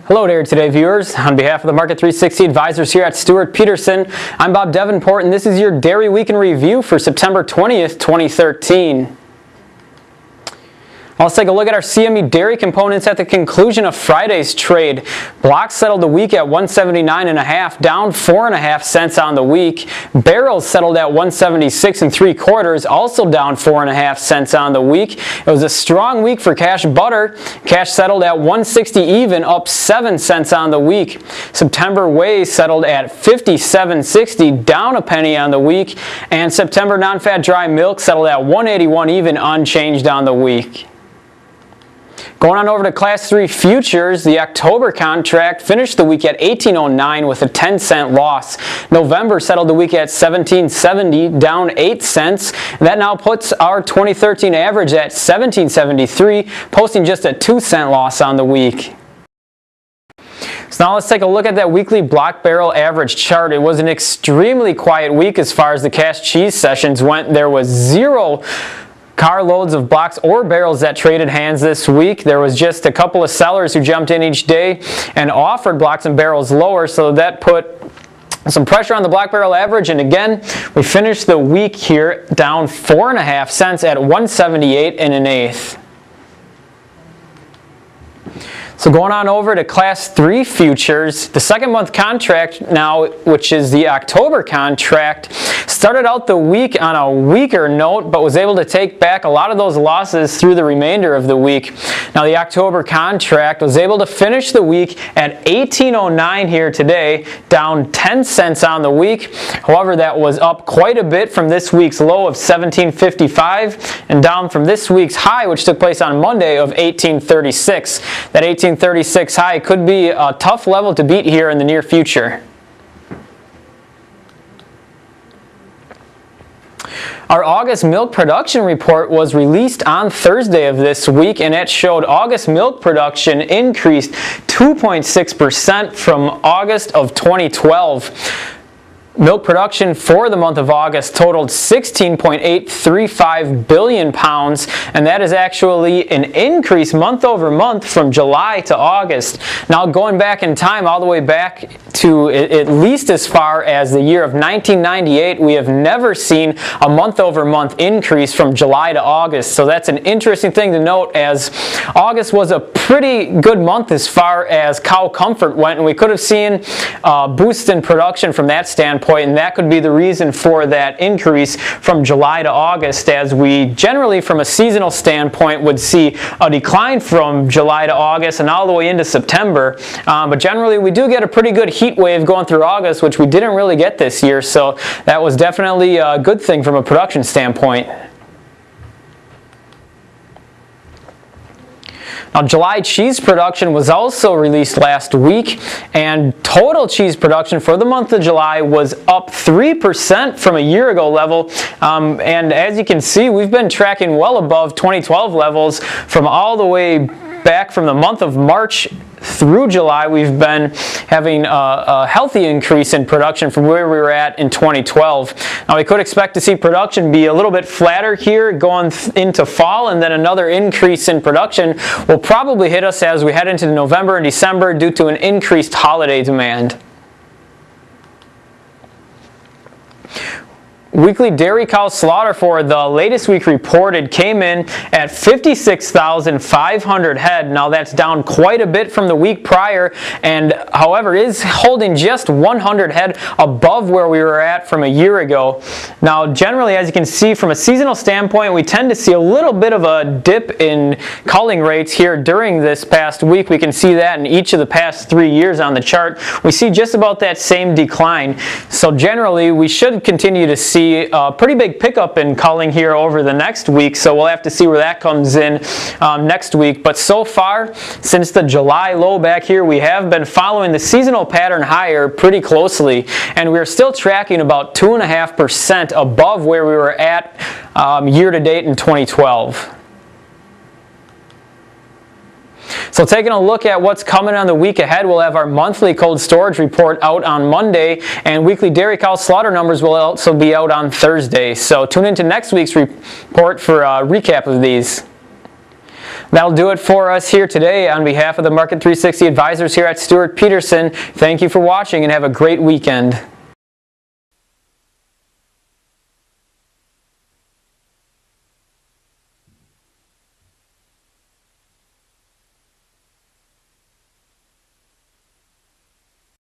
Hello there today, viewers. On behalf of the Market 360 advisors here at Stewart Peterson, I'm Bob Davenport, and this is your Dairy Week in Review for September 20th, 2013. Let's take a look at our CME dairy components at the conclusion of Friday's trade. Blocks settled the week at 179.5, down 4.5 cents on the week. Barrels settled at 176 3/4, also down 4.5 cents on the week. It was a strong week for cash butter. Cash settled at 160 even, up 7 cents on the week. September whey settled at 57.60, down a penny on the week. And September non-fat dry milk settled at 181 even, unchanged on the week. Going on over to Class 3 futures, the October contract finished the week at 18.09 with a 10-cent loss. November settled the week at 17.70, down 8 cents. That now puts our 2013 average at 17.73, posting just a 2-cent loss on the week. So now let's take a look at that weekly block barrel average chart. It was an extremely quiet week as far as the cash cheese sessions went. There was zero carloads of blocks or barrels that traded hands this week. There was just a couple of sellers who jumped in each day and offered blocks and barrels lower, so that put some pressure on the block barrel average. And again, we finished the week here down 4.5 cents at 178 1/8. So going on over to Class 3 futures, the second month contract now, which is the October contract, started out the week on a weaker note, but was able to take back a lot of those losses through the remainder of the week. Now the October contract was able to finish the week at 18.09 here today, down 10 cents on the week. However, that was up quite a bit from this week's low of 17.55 and down from this week's high, which took place on Monday, of 18.36. That 18.36 high could be a tough level to beat here in the near future. Our August milk production report was released on Thursday of this week, and it showed August milk production increased 2.6% from August of 2012. Milk production for the month of August totaled 16.835 billion pounds, and that is actually an increase month over month from July to August. Now going back in time, all the way back to at least as far as the year of 1998, we have never seen a month over month increase from July to August. So that's an interesting thing to note, as August was a pretty good month as far as cow comfort went, and we could have seen a boost in production from that standpoint. And that could be the reason for that increase from July to August, as we generally, from a seasonal standpoint, would see a decline from July to August and all the way into September. But generally, we do get a pretty good heat wave going through August, which we didn't really get this year. So that was definitely a good thing from a production standpoint. Now, July cheese production was also released last week, and total cheese production for the month of July was up 3% from a year ago level. And as you can see, we've been tracking well above 2012 levels from all the way back from the month of March through July. We've been having a healthy increase in production from where we were at in 2012. Now we could expect to see production be a little bit flatter here going into fall, and then another increase in production will probably hit us as we head into November and December due to an increased holiday demand. Weekly dairy cow slaughter for the latest week reported came in at 56,500 head. Now that's down quite a bit from the week prior, and however is holding just 100 head above where we were at from a year ago. Now generally, as you can see from a seasonal standpoint, we tend to see a little bit of a dip in culling rates here during this past week. We can see that in each of the past 3 years on the chart. We see just about that same decline. So generally, we should continue to see a pretty big pickup in culling here over the next week, so we'll have to see where that comes in next week. But so far, since the July low back here, we have been following the seasonal pattern higher pretty closely, and we're still tracking about 2.5% above where we were at year to date in 2012. So taking a look at what's coming on the week ahead, we'll have our monthly cold storage report out on Monday, and weekly dairy cow slaughter numbers will also be out on Thursday. So tune into next week's report for a recap of these. That'll do it for us here today. On behalf of the Market 360 advisors here at Stewart Peterson, thank you for watching and have a great weekend.